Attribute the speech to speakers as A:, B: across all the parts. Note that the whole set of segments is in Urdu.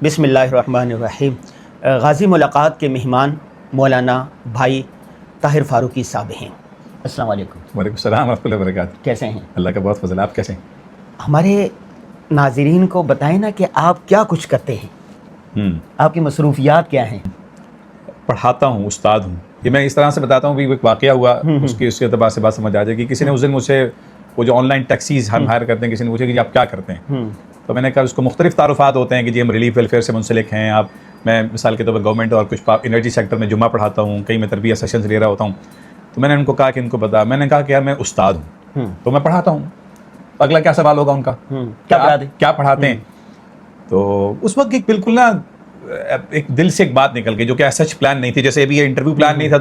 A: بسم اللہ الرحمن الرحیم۔ غازی ملاقات کے مہمان مولانا بھائی طاہر فاروقی صاحب ہیں۔ السلام علیکم۔
B: وعلیکم السلام ورحمۃ اللہ وبرکاتہ۔
A: کیسے ہیں؟
B: اللہ کا بہت فضل ہے، آپ کیسے ہیں؟
A: ہمارے ناظرین کو بتائیں نا کہ آپ کیا کچھ کرتے ہیں، آپ کی مصروفیات کیا ہیں؟
B: پڑھاتا ہوں، استاد ہوں۔ یہ میں اس طرح سے بتاتا ہوں کہ ایک واقعہ ہوا، اس کے اعتبار سے بات سمجھ آ جائے گی۔ کسی نے اس دن مجھ سے وہ جو آن لائن ٹیکسیز ہم ہائر کرتے ہیں، کسی نے پوچھا کہ جی آپ کیا کرتے ہیں، تو میں نے کہا اس کو مختلف تعارفات ہوتے ہیں کہ جی ہم ریلیف ویلفیئر سے منسلک ہیں، میں مثال کے طور پر گورنمنٹ اور کچھ انرجی سیکٹر میں جمعہ پڑھاتا ہوں، کہیں میں تربیت سیشنز لے رہا ہوتا ہوں۔ تو میں نے ان کو کہا کہ ان کو بتا، میں نے کہا کہ یار میں استاد ہوں تو میں پڑھاتا ہوں۔ اگلا کیا سوال ہوگا ان کا، کیا پڑھاتے ہیں؟ تو اس وقت ایک بالکل نا ایک دل سے ایک بات نکل گئی جو کہ سچ پلان نہیں تھی، جیسے ابھی یہ انٹرویو پلان نہیں تھا،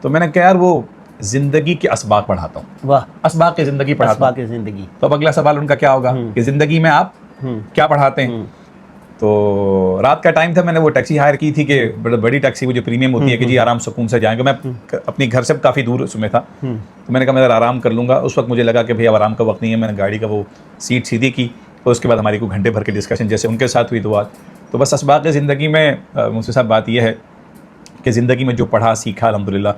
B: تو میں نے کہا یار وہ زندگی کے اسباق پڑھاتا ہوں۔ واہ، اسباق کی زندگی پڑھاتا ہوں۔
A: زندگی۔
B: تو اب اگلا سوال ان کا کیا ہوگا کہ زندگی میں آپ کیا پڑھاتے ہیں؟ تو رات کا ٹائم تھا، میں نے وہ ٹیکسی ہائر کی تھی کہ بڑی ٹیکسی وہ جو پریمیم ہوتی ہے کہ جی آرام سکون سے جائیں گے، میں اپنی گھر سے کافی دور اس میں تھا، تو میں نے کہا میں آرام کر لوں گا۔ اس وقت مجھے لگا کہ بھئی اب آرام کا وقت نہیں ہے، میں نے گاڑی کا وہ سیٹ سیدھی کی، اور اس کے بعد ہماری کوئی گھنٹے بھر کے ڈسکشن جیسے ان کے ساتھ ہوئی دعا۔ تو بس اسباق زندگی میں مجھ سے بات یہ ہے کہ زندگی میں جو پڑھا سیکھا الحمدللہ،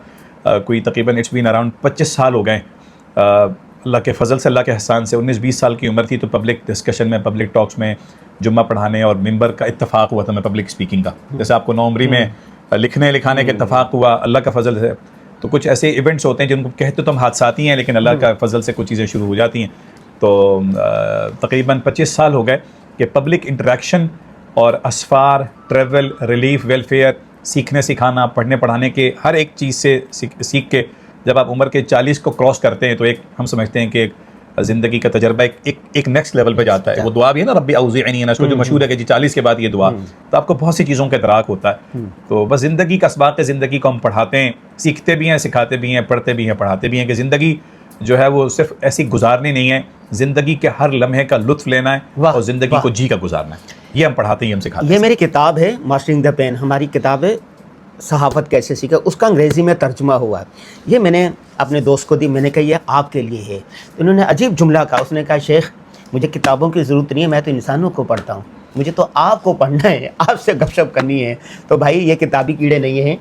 B: کوئی تقریباً اٹس بین اراؤنڈ 25 سال ہو گئے اللہ کے فضل سے، اللہ کے احسان سے۔ 19-20 سال کی عمر تھی تو پبلک ڈسکشن میں، پبلک ٹاکس میں، جمعہ پڑھانے اور ممبر کا اتفاق ہوا تھا، میں پبلک اسپیکنگ کا، جیسے آپ کو نوعمری میں لکھنے لکھانے کا اتفاق ہوا اللہ کا فضل سے۔ تو کچھ ایسے ایونٹس ہوتے ہیں جن کو کہتے تو ہم حادثاتی ہیں، لیکن اللہ کا فضل سے کچھ چیزیں شروع ہو جاتی ہیں۔ تو تقریباً 25 سال ہو گئے کہ پبلک انٹریکشن اور اسفار، ٹریول، ریلیف ویلفیئر، سیکھنے سکھانا، پڑھنے پڑھانے کے ہر ایک چیز سے سیکھ کے جب آپ عمر کے 40 کو کراس کرتے ہیں تو ایک ہم سمجھتے ہیں کہ ایک زندگی کا تجربہ ایک نیکسٹ لیول پہ جاتا ہے۔ وہ دعا بھی ہے نا، ربی اوزعنی، اس کو جو مشہور ہے کہ جی 40 کے بعد یہ دعا، تو آپ کو بہت سی چیزوں کا ادراک ہوتا ہے۔ تو بس زندگی کا اسباق زندگی کو ہم پڑھاتے ہیں، سیکھتے بھی ہیں، سکھاتے بھی ہیں، پڑھتے بھی ہیں، پڑھاتے بھی ہیں کہ زندگی جو ہے وہ صرف ایسی گزارنی نہیں ہے، زندگی کے ہر لمحے کا لطف لینا ہے اور زندگی کو جی کا گزارنا ہے۔ یہ ہم پڑھاتے ہیں، ہم سکھاتے ہیں۔
A: یہ میری کتاب ہے ماسٹرنگ دا پین، ہماری کتاب ہے صحافت کیسے سیکھا، اس کا انگریزی میں ترجمہ ہوا ہے۔ یہ میں نے اپنے دوست کو دی، میں نے کہا یہ آپ کے لیے ہے۔ انہوں نے عجیب جملہ کہا، اس نے کہا شیخ مجھے کتابوں کی ضرورت نہیں ہے، میں تو انسانوں کو پڑھتا ہوں، مجھے تو آپ کو پڑھنا ہے، آپ سے گپ شپ کرنی ہے۔ تو بھائی یہ کتابی کیڑے نہیں ہیں،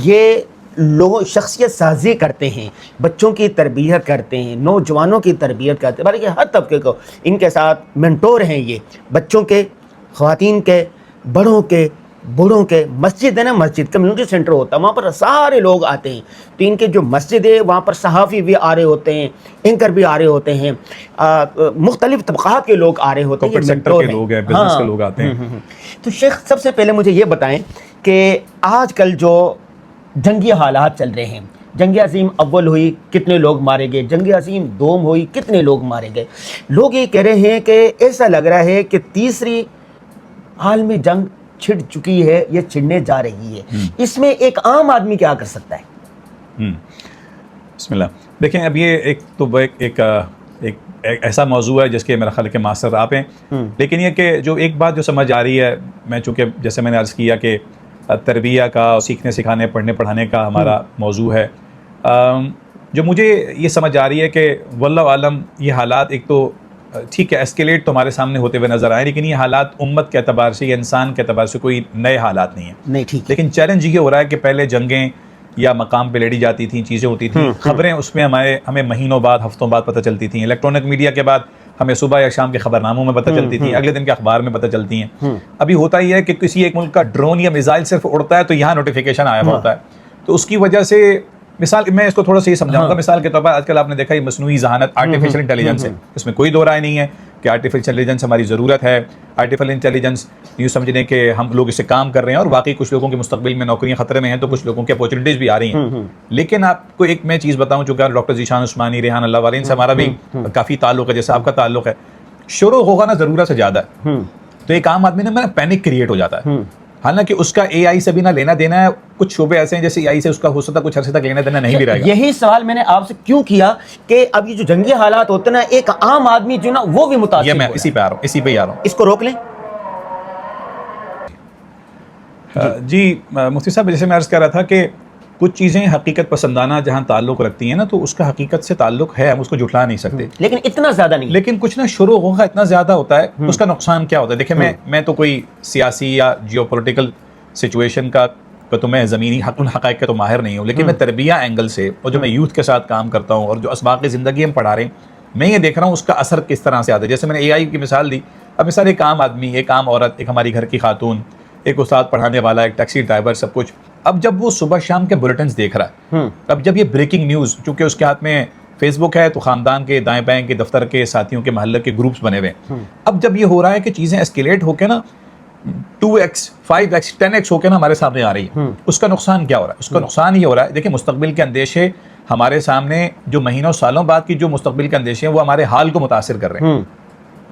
A: یہ لوگوں شخصیت سازی کرتے ہیں، بچوں کی تربیت کرتے ہیں، نوجوانوں کی تربیت کرتے ہیں، بلکہ ہر طبقے کو ان کے ساتھ مینٹور ہیں۔ یہ بچوں کے، خواتین کے، بڑوں کے، بوڑھوں کے۔ مسجد ہے نا، مسجد کمیونٹی سینٹر ہوتا ہے، وہاں پر سارے لوگ آتے ہیں۔ تو ان کے جو مسجد ہے وہاں پر صحافی بھی آ رہے ہوتے ہیں، اینکر بھی آ رہے ہوتے ہیں، مختلف طبقات کے لوگ آ رہے ہوتے ہیں،
B: سیکٹر کے لوگ ہیں، بزنس کے لوگ آتے ہیں۔
A: تو شیخ سب سے پہلے مجھے یہ بتائیں کہ آج کل جو جنگی حالات چل رہے ہیں، جنگ عظیم اول ہوئی کتنے لوگ مارے گئے، جنگ عظیم دوم ہوئی کتنے لوگ مارے گئے، لوگ یہ کہہ رہے ہیں کہ ایسا لگ رہا ہے کہ تیسری عالمی جنگ چھڑ چکی ہے، یہ چھڑنے جا رہی ہے۔ اس میں ایک عام آدمی کیا کر سکتا ہے؟
B: بسم اللہ۔ دیکھیں اب یہ ایک ایسا موضوع ہے جس کے میرا خیال ہے کہ ماستر آپ ہیں، لیکن یہ کہ جو ایک بات جو سمجھ آ رہی ہے، میں چونکہ جیسے میں نے عرض کیا کہ تربیہ کا، سیکھنے سکھانے، پڑھنے پڑھانے کا ہمارا موضوع ہے، جو مجھے یہ سمجھ آ رہی ہے کہ واللہ عالم یہ حالات ایک تو ٹھیک ہے ایسکیلیٹ تو ہمارے سامنے ہوتے ہوئے نظر آئے، لیکن یہ حالات امت کے اعتبار سے یا انسان کے اعتبار سے کوئی نئے حالات نہیں ہیں۔
A: نہیں ٹھیک،
B: لیکن چیلنج یہ ہو رہا ہے کہ پہلے جنگیں یا مقام پہ لڑی جاتی تھیں، چیزیں ہوتی تھیں، خبریں اس میں ہمیں مہینوں بعد، ہفتوں بعد پتہ چلتی تھیں، الیکٹرانک میڈیا کے بعد ہمیں صبح یا شام کے خبرناموں میں پتہ چلتی تھیں، اگلے دن کے اخبار میں پتہ چلتی ہیں۔ ابھی ہوتا ہی ہے کہ کسی ایک ملک کا ڈرون یا میزائل صرف اڑتا ہے تو یہاں نوٹیفیکیشن آیا ہوتا ہے، تو اس کی وجہ سے مثال میں اس کو تھوڑا سا یہ سمجھاؤں گا، مثال کے طور پر آج کل آپ نے دیکھا یہ مصنوعی ذہانت، آرٹیفیشل انٹیلیجنس ہے، اس میں کوئی دو رائے نہیں ہے کہ آرٹیفیشل انٹیلیجنس ہماری ضرورت ہے۔ آرٹیفیشل انٹیلیجنس یوں سمجھنے کہ ہم لوگ اس سے کام کر رہے ہیں اور واقعی کچھ لوگوں کے مستقبل میں نوکریاں خطرے میں ہیں تو کچھ لوگوں کی اپارچونیٹیز بھی آ رہی ہیں۔ لیکن آپ کو ایک میں چیز بتاؤں، چونکہ ڈاکٹر ذیشان عثمانی، ریحان اللہ والے، ان سے ہمارا بھی کافی تعلق ہے، جیسے آپ کا تعلق ہے، شروع ہوگا نا ضرورت سے زیادہ ہے تو ایک عام آدمی نے پینک کریٹ ہو جاتا ہے، حالانکہ اس کا اے آئی سے بھی نہ لینا دینا ہے، کچھ شعبے ایسے ہیں جیسے اے آئی سے اس کا ہو سکتا ہے کچھ عرصے تک لینا دینا نہیں بھی رہے گا۔
A: یہی سوال میں نے آپ سے کیوں کیا کہ اب یہ جو جنگی حالات ہوتے ہیں نا، ایک عام آدمی جو نا وہ بھی متاثر،
B: یہ میں اسی پہ آ رہا ہوں، اسی پہ ہی آ رہا ہوں۔
A: اس کو روک لیں۔
B: جی مفتی صاحب، جیسے میں عرض کر رہا تھا کہ کچھ چیزیں حقیقت پسندانہ جہاں تعلق رکھتی ہیں نا تو اس کا حقیقت سے تعلق ہے, ہم اس کو جھٹلا نہیں سکتے,
A: لیکن اتنا زیادہ نہیں.
B: لیکن کچھ نا شروع ہوگا اتنا زیادہ ہوتا ہے, اس کا نقصان کیا ہوتا ہے. دیکھیں میں تو کوئی سیاسی یا جیو پولیٹیکل سچویشن کا تو میں زمینی حقائق کا تو ماہر نہیں ہوں, لیکن میں تربیہ اینگل سے اور جو میں یوتھ کے ساتھ کام کرتا ہوں اور جو اسباق زندگی ہم پڑھا رہے ہیں, میں یہ دیکھ رہا ہوں اس کا اثر کس طرح سے آتا ہے. جیسے میں نے AI کی مثال دی, اب مثال ایک عام آدمی, ایک عام عورت, ایک ہماری گھر کی خاتون, ایک استاد پڑھانے والا, ایک ٹیکسی ڈرائیور, سب کچھ. اب جب وہ صبح شام کے بلیٹنز دیکھ رہا ہے, اب جب یہ بریکنگ نیوز, چونکہ اس کے ہاتھ میں فیس بک ہے تو خاندان کے دائیں بائیں کے دفتر کے ساتھیوں کے محلے کے گروپس بنے ہوئے ہیں, اب جب یہ ہو رہا ہے کہ چیزیں اسکیلیٹ ہو کے نا 2x 5x 10x ہو کے نا ہمارے سامنے آ رہی ہے, اس کا نقصان کیا ہو رہا ہے؟ اس کا نقصان یہ ہو رہا ہے, دیکھیں مستقبل کے اندیشے ہمارے سامنے جو مہینوں سالوں بعد کی جو مستقبل کے اندیشے ہیں وہ ہمارے حال کو متاثر کر رہے ہیں.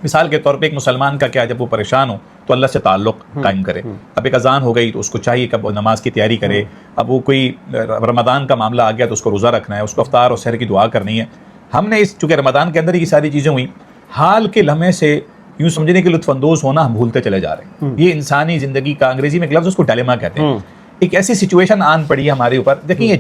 B: مثال کے طور پہ ایک مسلمان کا کیا, جب وہ پریشان ہو تو اللہ سے تعلق قائم کرے. اب ایک اذان ہو گئی تو اس کو چاہیے کہ نماز کی تیاری کرے. اب وہ کوئی رمضان کا معاملہ آ گیا تو اس کو روزہ رکھنا ہے, اس کو افطار اور سحر کی دعا کرنی ہے. ہم نے اس چونکہ رمضان کے اندر یہ ساری چیزیں ہوئیں, حال کے لمحے سے یوں سمجھنے کے لطف اندوز ہونا ہم بھولتے چلے جا رہے ہیں. یہ انسانی زندگی کا انگریزی میں ایک لفظ اس کو ڈائلیما کہتے ہیں. ایک ایسی سچویشن آن پڑی ہے ہمارے اوپر. دیکھیں یہ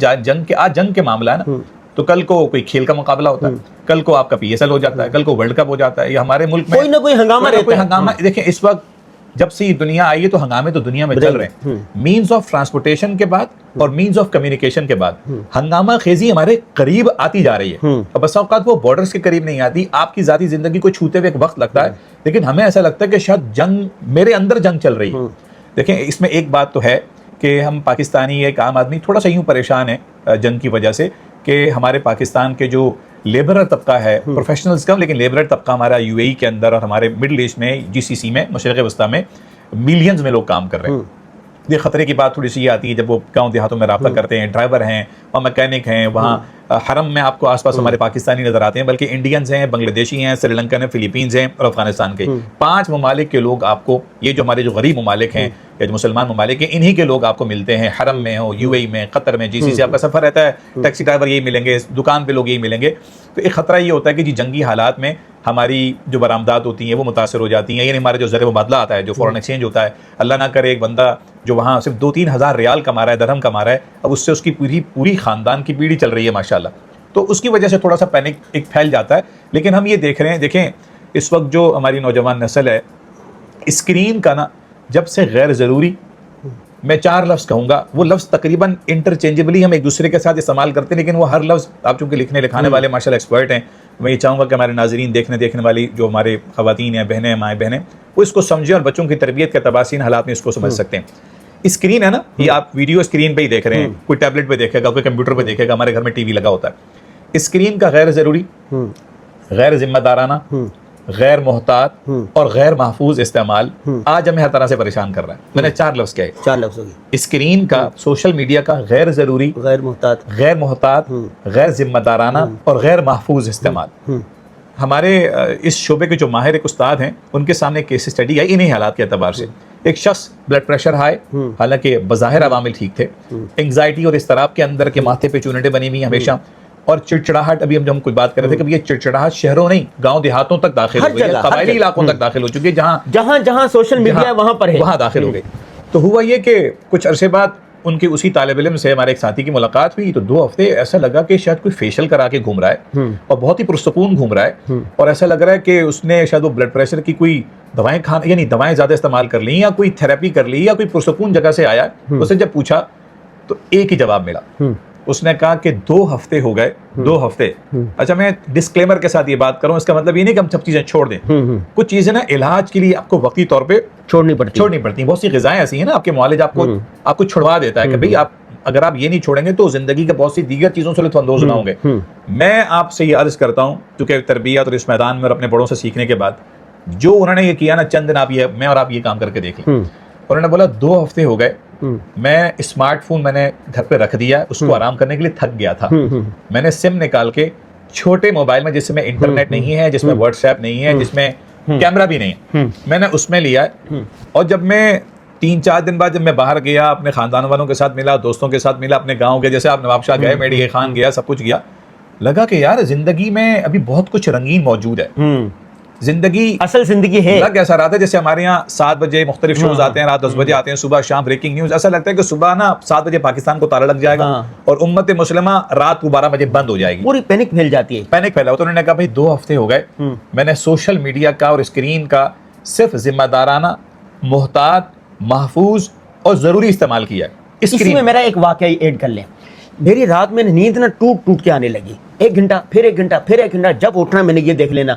B: جنگ کے معاملہ ہے نا, تو کل کو کوئی کھیل کا مقابلہ ہوتا ہے, کل کو آپ کا PSL ہو جاتا ہے, کل کو ورلڈ کپ ہو جاتا ہے, یا ہمارے ملک میں
A: کوئی نہ کوئی ہنگامہ رہتا ہے.
B: دیکھیں اس وقت جب سے یہ دنیا آئی ہے تو ہنگامے تو دنیا میں چل رہے ہیں. مینز آف ٹرانسپورٹیشن کے بعد اور مینز آف کمیونیکیشن کے بعد ہنگامہ خیزی ہمارے قریب آتی جا رہی ہے. اور بس اوقات وہ بارڈرز کے قریب نہیں آتی, آپ کی ذاتی زندگی کو چھوتے ہوئے ایک وقت لگتا ہے, لیکن ہمیں ایسا لگتا ہے کہ شاید جنگ میرے اندر جنگ چل رہی ہے. دیکھیں اس میں ایک بات تو ہے کہ ہم پاکستانی ایک عام آدمی تھوڑا سا یوں پریشان ہے جنگ کی وجہ سے کہ ہمارے پاکستان کے جو لیبرر طبقہ ہے, پروفیشنلز کم لیکن لیبرر طبقہ ہمارا UAE کے اندر اور ہمارے مڈل ایسٹ میں GCC میں مشرق وسطیٰ میں ملینز میں لوگ کام کر رہے ہیں. یہ خطرے کی بات تھوڑی سی یہ آتی ہے جب وہ گاؤں دیہاتوں میں رابطہ کرتے ہیں, ڈرائیور ہیں اور میکینک ہیں, وہاں حرم میں آپ کو آس پاس ہمارے پاکستانی نظر آتے ہیں, بلکہ انڈینز ہیں, بنگلہ دیشی ہیں, سری لنکن ہیں, فلپینز ہیں اور افغانستان کے 5 ممالک کے لوگ آپ کو, یہ جو ہمارے جو غریب ممالک ہیں یا جو مسلمان ممالک ہیں, انہی کے لوگ آپ کو ملتے ہیں. حرم میں ہو, UAE میں, قطر میں, GCC آپ کا سفر رہتا ہے, ٹیکسی ڈرائیور یہی ملیں گے, دکان پہ لوگ یہی ملیں گے. تو ایک خطرہ یہ ہوتا ہے کہ جی جنگی حالات میں ہماری جو برآمدات ہوتی ہیں وہ متاثر ہو جاتی ہیں, یعنی ہمارے جو زر مبادلہ آتا ہے, جو فورن ایکسچینج ہوتا ہے, اللہ نہ کرے ایک بندہ جو وہاں صرف 2-3 ہزار ریال کما رہا ہے, درہم کما رہا ہے, اب اس سے اس کی پوری خاندان کی پیڑھی چل رہی ہے ماشاءاللہ, تو اس کی وجہ سے تھوڑا سا پینک ایک پھیل جاتا ہے. لیکن ہم یہ دیکھ رہے ہیں, دیکھیں اس وقت جو ہماری نوجوان نسل ہے, اسکرین کا نا جب سے غیر ضروری, میں 4 لفظ کہوں گا, وہ لفظ تقریباً انٹرچینجبلی ہم ایک دوسرے کے ساتھ استعمال کرتے ہیں, لیکن وہ ہر لفظ آپ چونکہ لکھنے لکھانے والے ماشاءاللہ ایکسپرٹ ہیں, میں یہ چاہوں گا کہ ہمارے ناظرین دیکھنے والی جو ہمارے خواتین ہیں, بہنیں, مائیں بہنیں, وہ اس کو سمجھیں اور بچوں کی تربیت کے تباسین حالات میں اس کو سمجھ سکتے ہیں. اسکرین ہے نا, یہ آپ ویڈیو اسکرین پہ ہی دیکھ رہے ہیں, کوئی ٹیبلٹ پہ دیکھے گا, کوئی کمپیوٹر پہ دیکھے گا, ہمارے گھر میں TV لگا ہوتا ہے. اسکرین کا غیر ضروری, غیر ذمہ دارانہ, غیر محتاط اور غیر محفوظ استعمال آج ہمیں ہر طرح سے پریشان کر رہا ہے. میں نے 4 لفظ کہے,
A: 4 لفظ ہو گئے.
B: اسکرین کا, سوشل میڈیا کا غیر ضروری, غیر محتاط, غیر ذمہ دارانہ اور غیر محفوظ استعمال. ہمارے اس شعبے کے جو ماہر ایک استاد ہیں, ان کے سامنے کیس اسٹڈی آئی انہی حالات کے اعتبار سے. ایک شخص بلڈ پریشر ہائی, حالانکہ بظاہر عوامل ٹھیک تھے, انگزائٹی اور اضطراب کے اندر کے ماتھے پہ چونٹیں بنی ہوئی ہمیشہ, اور چڑچڑاہٹ, ابھی ہم کوئی بات کر رہے تھے کہ یہ چڑچڑاہٹ شہروں نہیں گاؤں دیہاتوں تک داخل ہو گئی, قبائلی علاقوں تک داخل ہو چکی ہے,
A: جہاں سوشل میڈیا وہاں پر ہے,
B: وہاں داخل ہو گئی. تو ہوا یہ کہ کچھ عرصے بعد ان کے اسی طالب علم سے ہمارے ایک ساتھی کی ملاقات ہوئی, تو 2 ہفتے ایسا لگا کہ شاید کوئی فیشل کرا کے گھوم رہا ہے اور بہت ہی پرسکون گھوم رہا ہے, اور ایسا لگ رہا ہے کہ اس نے شاید وہ بلڈ پریشر کی کوئی دوائیں کھانا, یعنی دوائیں زیادہ استعمال کر لی یا کوئی تھراپی کر لی یا کوئی پرسکون جگہ سے آیا. اسے جب پوچھا تو ایک ہی جواب ملا, اس نے کہا کہ 2 ہفتے ہو گئے. 2 ہفتے. اچھا میں ڈسکلیمر کے ساتھ یہ بات کروں, اس کا مطلب یہ نہیں کہ ہم سب چیزیں چھوڑ دیں. کچھ چیزیں نا علاج کے لیے آپ کو وقتی طور پہ چھوڑنی پڑتی ہیں. بہت سی غذائیں ایسی ہیں نا, آپ کے معالج آپ کو چھڑوا دیتا ہے کہ بھئی اگر آپ یہ نہیں چھوڑیں گے تو زندگی کے بہت سی دیگر چیزوں سے لطف اندوز نہ ہوں گے. میں آپ سے یہ عرض کرتا ہوں, کیونکہ تربیت اور اس میدان میں اور اپنے بڑوں سے سیکھنے کے بعد جو انہوں نے یہ کیا نا, چند دن آپ یہ میں اور آپ یہ کام کر کے دیکھ لیں. انہوں نے بولا 2 ہفتے ہو گئے, میں اسمارٹ فون میں نے گھر پہ رکھ دیا, اس کو آرام کرنے کے لیے تھک گیا تھا. میں نے سم نکال کے چھوٹے موبائل میں, جس میں انٹرنیٹ نہیں ہے, جس میں واٹس ایپ نہیں ہے, جس میں کیمرہ بھی نہیں ہے, میں نے اس میں لیا. اور جب میں 3-4 دن بعد جب میں باہر گیا, اپنے خاندان والوں کے ساتھ ملا, دوستوں کے ساتھ ملا, اپنے گاؤں کے, جیسے آپ نواب شاہ گئے, میڈی خان گیا, سب کچھ گیا, لگا کہ یار زندگی میں ابھی بہت کچھ رنگین موجود ہے. زندگی
A: اصل زندگی ہے.
B: لگ ایسا رہا تھا جیسے ہمارے یہاں 7 بجے مختلف شوز آتے ہیں, رات 10 بجے آتے ہیں, صبح شام بریکنگ نیوز. ایسا لگتا ہے کہ صبح نا 7 بجے پاکستان کو تالا لگ جائے گا اور امت مسلمہ رات کو 12 بجے بند ہو جائے گی,
A: پوری پینک پھیل جاتی ہے.
B: پینک پھیلا. تو انہوں نے کہا بھائی 2 ہفتے ہو گئے, میں نے سوشل میڈیا کا اور اسکرین کا صرف ذمہ دارانہ, محتاط, محفوظ اور ضروری استعمال کیا ہے.
A: اسی میں میرا ایک واقعہ ایڈ کر لیں. میری رات میں نیند نا ٹوٹ کے آنے لگی, 1 گھنٹہ پھر 1 گھنٹہ پھر 1 گھنٹہ. جب اٹھنا میں نے یہ دیکھ لینا.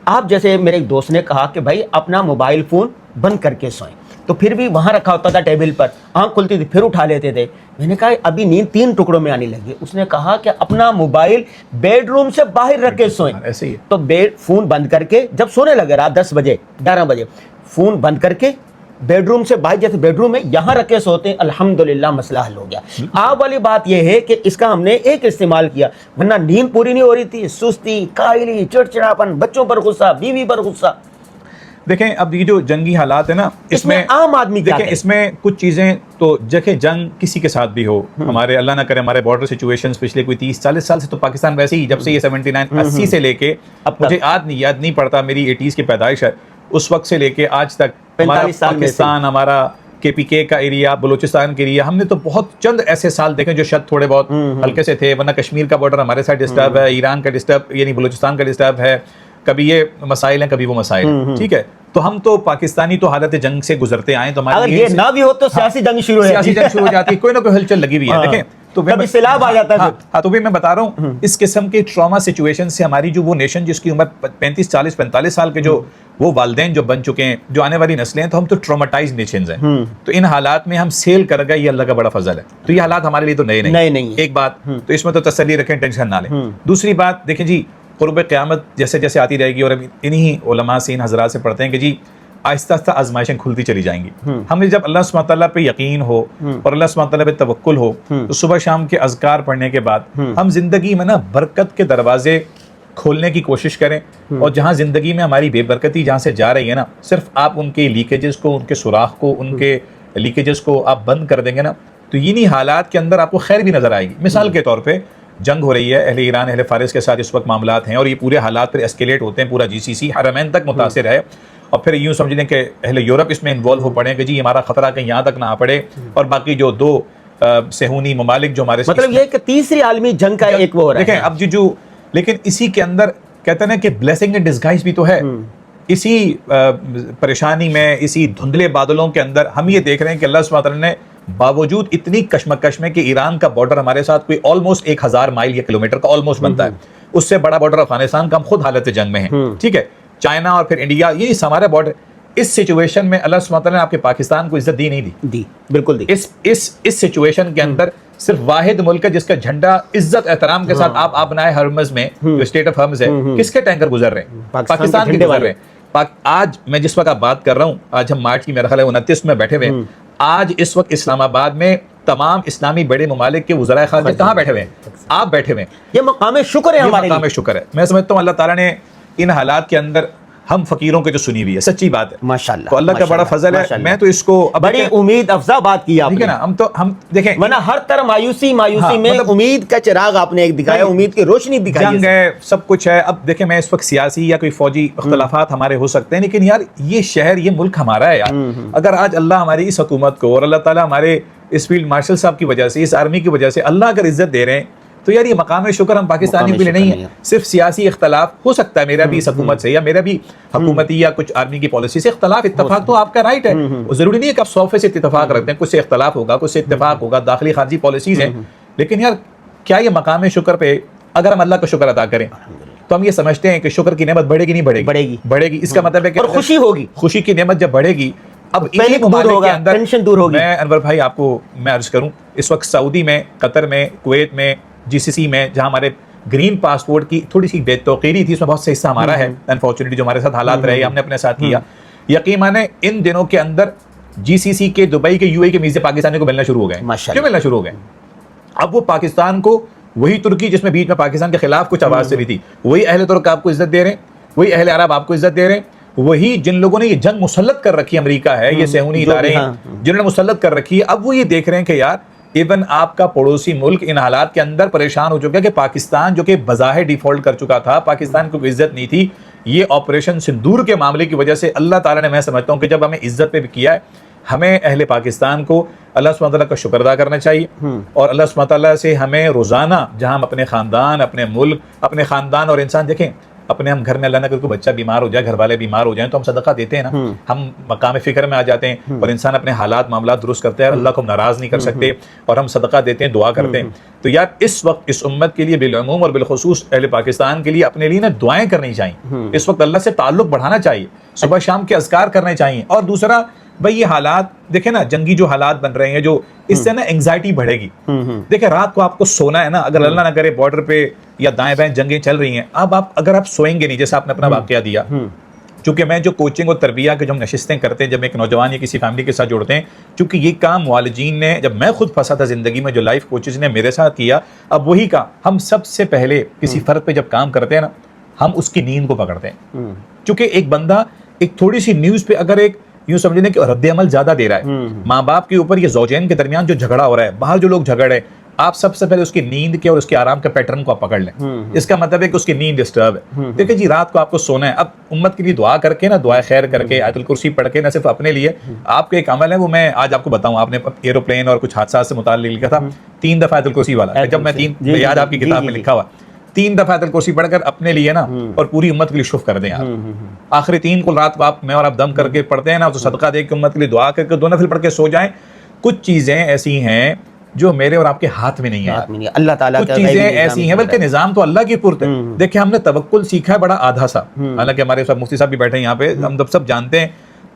A: آپ جیسے میرے ایک دوست نے کہا کہ بھائی اپنا موبائل فون بند کر کے سوئیں, تو پھر بھی وہاں رکھا ہوتا تھا ٹیبل پر, آنکھ کھلتی تھی پھر اٹھا لیتے تھے. میں نے کہا ابھی نیند 3 ٹکڑوں میں آنے لگی. اس نے کہا کہ اپنا موبائل بیڈ روم سے باہر رکھ کے سوئیں.
B: ایسے ہی
A: تو فون بند کر کے جب سونے لگے رات 10 بجے 11 بجے, فون بند کر کے بیڈ روم سے باہر, جیسے بیڈ روم میں یہاں رکھ کے سوتے ہیں, الحمدللہ مسئلہ حل ہو گیا. آپ والی بات یہ ہے کہ اس کا ہم نے ایک استعمال کیا, ورنہ نیند پوری نہیں ہو رہی تھی, سستی, کائلی, چڑچڑاپن, بچوں پر غصہ, بیوی پر غصہ.
B: دیکھیں اب یہ جو جنگی حالات ہیں نا, اس میں
A: عام آدمی
B: دیکھیں اس میں کچھ چیزیں تو دیکھیں جنگ کسی کے ساتھ بھی ہو, ہمارے اللہ نہ کرے ہمارے بارڈر سچویشنز پچھلے کوئی 30-40 سال سے تو پاکستان ویسے ہی, جب سے یہ 79-80 سے لے کے مجھے یاد نہیں پڑتا, میری 80s کی پیدائش ہے, اس وقت سے لے کے آج تک ہمارا پاکستان, ہمارا KPK کا ایریا, بلوچستان کا ایریا, ہم نے تو بہت چند ایسے سال دیکھے جو شاید تھوڑے بہت ہلکے سے تھے, ورنہ کشمیر کا بارڈر ہمارے ساتھ ڈسٹرب ہے, ایران کا ڈسٹرب یعنی بلوچستان کا ڈسٹرب ہے, کبھی یہ مسائل ہیں کبھی وہ مسائل ہیں, ٹھیک ہے. تو ہم تو پاکستانی تو حالت جنگ سے گزرتے آئے, تو ہمارے
A: یہ نہ بھی ہو تو سیاسی جنگ شروع
B: ہو جاتی ہے, کوئی نہ کوئی ہلچل لگی ہوئی ہے. دیکھیں تو
A: کبھی سیلاب آ جاتا ہے.
B: ہاں تو بھی میں بتا رہا ہوں, اس قسم کے ٹراما سچویشن سے ہماری جو وہ نیشن جس کی عمر 35, 40, 45 سال کے جو وہ والدین جو بن چکے ہیں, جو آنے والی نسلیں ہیں, تو ہم تو ٹراماٹائز نیشنز ہیں. تو ان حالات میں ہم سیل کر گئے, یہ اللہ کا بڑا فضل ہے. تو یہ حالات ہمارے لیے تو نئے نہیں. ایک بات تو اس میں تو تسلی رکھیں, ٹینشن نہ لیں. دوسری بات دیکھیں جی, قرب قیامت جیسے جیسے آتی رہے گی, اور انہی علماء سے, ان حضرات سے پڑھتے ہیں کہ جی آہستہ آہستہ آزمائشیں کھلتی چلی جائیں گی. ہمیں جب اللہ سبحانہ تعالیٰ پہ یقین ہو اور اللہ سبحانہ تعالیٰ پہ توکل ہو, تو صبح شام کے اذکار پڑھنے کے بعد ہم زندگی میں نا برکت کے دروازے کھولنے کی کوشش کریں. اور جہاں زندگی میں ہماری بے برکتی جہاں سے جا رہی ہے نا, صرف آپ ان کے لیکیجز کو, ان کے سوراخ کو, ان کے لیکیجز کو آپ بند کر دیں گے نا, تو انہی حالات کے اندر آپ کو خیر بھی نظر آئے گی. مثال کے طور پہ جنگ ہو رہی ہے, اہل ایران اہل فارس کے ساتھ اس وقت معاملات ہیں, اور یہ پورے حالات پھر اسکیلیٹ ہوتے ہیں, پورا GCC حرمین تک متاثر ہے, اور پھر یوں سمجھ لیں کہ اہل یورپ اس میں انوالو ہو پڑے کہ جی ہمارا خطرہ کہیں یہاں تک نہ آ پڑے, اور باقی جو 2 صہیونی ممالک جو ہمارے
A: مطلب یہ کہ تیسری عالمی جنگ کا ایک وہ ہو رہا ہے.
B: دیکھیں اب جو لیکن اسی کے اندر کہتے ہیں کہ بلیسنگ ان ڈسگائز بھی تو ہے. اسی پریشانی میں, اسی دھندلے بادلوں کے اندر ہم یہ دیکھ رہے ہیں کہ اللہ سبحانہ وتعالیٰ نے باوجود اتنی کشمکش میں کہ ایران کا بارڈر ہمارے ساتھ کوئی آلموسٹ 1000 مائل یا کلومیٹر کا آلموسٹ بنتا ہے, اس سے بڑا بارڈر افغانستان کا, ہم خود حالت جنگ میں ہیں, ٹھیک ہے, چائنا اور پھر انڈیا, یہ ہمارا بارڈر. اس سچویشن میں اللہ سبحانہ وتعالیٰ نے آپ کے پاکستان کو عزت دی نہیں دی؟ بالکل دی. اس سچویشن کے اندر صرف واحد ملک ہے جس کا جھنڈا عزت احترام کے ساتھ آپ بنائے ہرمز میں, جو اسٹیٹ آف ہرمز ہے, کس کے ٹینکر گزر رہے ہیں؟ پاکستان کے گزر رہے ہیں. آج میں جس وقت آپ بات کر رہا ہوں, آج ہم مارچ کی میرا خیال ہے 29 میں بیٹھے ہوئے ہیں. آج اس وقت اسلام آباد میں تمام اسلامی بڑے ممالک کے وزرائے خارجہ کہاں بیٹھے ہوئے ہیں؟ آپ بیٹھے ہوئے ہیں.
A: یہ مقام شکر ہے ہمارے لیے.
B: مقام شکر ہے. میں سمجھتا ہوں اللہ تعالیٰ نے ان حالات کے اندر ہم فقیروں کے جو سنی ہوئی ہے, سچی بات ہے,
A: ماشاءاللہ,
B: تو اللہ کا بڑا فضل ہے. میں تو اس کو
A: بڑی امید افزا بات کی آپ نے,
B: ٹھیک ہے نا. ہم دیکھیں
A: ورنہ ہر طرح مایوسی میں امید کا چراغ آپ نے ایک دکھایا, امید کی روشنی دکھائی.
B: جنگ ہے, سب کچھ ہے. اب دیکھیں میں اس وقت سیاسی یا کوئی فوجی اختلافات ہمارے ہو سکتے ہیں, لیکن یار یہ شہر, یہ ملک ہمارا ہے یار. اگر آج اللہ ہماری اس حکومت کو اور اللہ تعالیٰ ہمارے اس فیلڈ مارشل صاحب کی وجہ سے, اس آرمی کی وجہ سے اللہ اگر عزت دے رہے ہیں, تو یار یہ مقام شکر ہم پاکستانیوں کے لیے نہیں ہے. صرف سیاسی اختلاف ہو سکتا ہے, میرا بھی اس حکومت سے یا میرا بھی حکومتی یا کچھ آرمی کی پالیسی سے اختلاف, اتفاق تو آپ کا رائٹ ہے. ضروری نہیں ہے کہ آپ 100% اتفاق رکھتے ہیں, کچھ سے اختلاف ہوگا, کچھ سے اتفاق ہوگا, داخلی خارجی پالیسیز ہیں. لیکن یار کیا یہ مقام شکر پہ اگر ہم اللہ کا شکر ادا کریں تو ہم یہ سمجھتے ہیں کہ شکر کی نعمت بڑھے گی نہیں بڑھے گی. اس کا مطلب ہے کہ
A: خوشی ہوگی,
B: خوشی کی نعمت جب بڑھے گی, اب
A: پہلے ممالک کے اندر ٹینشن دور ہوگی.
B: میں انور بھائی آپ کو میں عرض کروں, اس وقت سعودی میں, قطر میں, کویت میں, GCC میں, جہاں ہمارے گرین پاسپورٹ کی تھوڑی سی بے توقیری تھی, اس میں بہت سے حصہ ہمارا ہے انفارچونیٹلی, جو ہمارے ساتھ حالات رہے ہم نے اپنے ساتھ کیا. یقین مانے ان دنوں کے اندر GCC کے, دبئی کے, UAE کے ویزے پاکستانی کو ملنا شروع ہو گئے. کیوں ملنا شروع ہو گئے؟ اب وہ پاکستان کو, وہی ترکی جس میں بیچ میں پاکستان کے خلاف کچھ آواز سے بھی تھی, وہی اہل ترک آپ کو عزت دے رہے ہیں, وہی اہل عرب آپ کو عزت دے رہے ہیں, وہی جن لوگوں نے یہ جنگ مسلط کر رکھی, امریکہ ہے, یہ صہیونی ادارے ہیں جنہوں نے مسلط کر رکھی ہے, اب وہ یہ دیکھ رہے ہیں کہ یار ایون آپ کا پڑوسی ملک ان حالات کے اندر پریشان ہو چکا ہے کہ پاکستان جو کہ بظاہر ڈیفالٹ کر چکا تھا, پاکستان کو کوئی عزت نہیں تھی, یہ آپریشن سندور کے معاملے کی وجہ سے اللہ تعالیٰ نے, میں سمجھتا ہوں کہ جب ہمیں عزت پہ بھی کیا ہے, ہمیں اہل پاکستان کو اللہ سبحانہ تعالیٰ کا شکر ادا کرنا چاہیے, اور اللہ سبحانہ تعالیٰ سے ہمیں روزانہ, جہاں ہم اپنے خاندان, اپنے ملک, اپنے خاندان اور انسان دیکھیں, اپنے ہم گھر میں اللہ نہ کرے کوئی بچہ بیمار ہو جائے, گھر والے بیمار ہو جائیں تو ہم صدقہ دیتے ہیں نا, ہم مقام فکر میں آ جاتے ہیں اور انسان اپنے حالات معاملات درست کرتے ہیں, اللہ کو ہم ناراض نہیں کر سکتے اور ہم صدقہ دیتے ہیں, دعا کرتے ہیں. تو یار اس وقت اس امت کے لیے بالعموم اور بالخصوص اہل پاکستان کے لیے اپنے لیے نا دعائیں کرنی چاہیے, اس وقت اللہ سے تعلق بڑھانا چاہیے, صبح شام کے اذکار کرنے چاہیے. اور دوسرا بھائی یہ حالات دیکھیں نا, جنگی جو حالات بن رہے ہیں, جو اس سے نا انگزائٹی بڑھے گی. دیکھیں رات کو آپ کو سونا ہے نا, اگر اللہ نہ کرے بارڈر پہ یا دائیں بائیں جنگیں چل رہی ہیں, اب آپ اگر آپ سوئیں گے نہیں, جیسے آپ نے اپنا واقعہ دیا, چونکہ میں جو کوچنگ اور تربیہ کے جو ہم نشستیں کرتے ہیں, جب ایک نوجوان یا کسی فیملی کے ساتھ جوڑتے ہیں, چونکہ یہ کام معالجین نے, جب میں خود پھنسا تھا زندگی میں, جو لائف کوچز نے میرے ساتھ کیا, اب وہی کام ہم سب سے پہلے کسی فرد پہ جب کام کرتے ہیں نا, ہم اس کی نیند کو پکڑتے ہیں. چونکہ ایک بندہ ایک تھوڑی سی نیوز پہ اگر ایک یوں سمجھ لیں کہ رد عمل زیادہ دے رہا ہے, ماں باپ کے اوپر, یہ زوجین کے درمیان جو جھگڑا ہو رہا ہے, باہر جو لوگ جھگڑ رہے ہیں, آپ سب سے پہلے اس کی نیند کے اور اس کے آرام کے پیٹرن کو آپ پکڑ لیں. اس کا مطلب ہے کہ اس کی نیند ڈسٹرب ہے. دیکھیں جی رات کو آپ کو سونا ہے, اب امت کے لیے دعا کر کے نا, دعائے خیر کر کے, آیت الکرسی پڑھ کے, نہ صرف اپنے لیے, آپ کا ایک عمل ہے وہ میں آج آپ کو بتاؤں. آپ نے ایروپلین اور کچھ حادثات سے متعلق لکھا تھا 3 دفعہ آیت الکرسی والا, جب میں 3 یاد آپ کی کتاب میں لکھا ہوا 3 دفعہ آیت الکرسی پڑھ کر اپنے لیے نا اور پوری امت کے لیے شف کر دیں آپ. آخری 3 کو رات کو آپ, میں اور آپ دم کر کے پڑھتے ہیں نا, تو صدقہ دے کے امت کے لیے دعا کر کے 2 نفل پڑھ کے سو جائیں. کچھ چیزیں ایسی ہیں جو میرے اور آپ کے ہاتھ میں نہیں ہے,
A: اللہ تعالیٰ
B: کچھ چیزیں ایسی ہیں, بلکہ نظام تو اللہ کی پرت ہے. دیکھیں ہم نے توکل سیکھا ہے بڑا آدھا سا, حالانکہ ہمارے ساتھ مفتی صاحب بھی بیٹھے ہیں یہاں پہ, ہم سب جانتے ہیں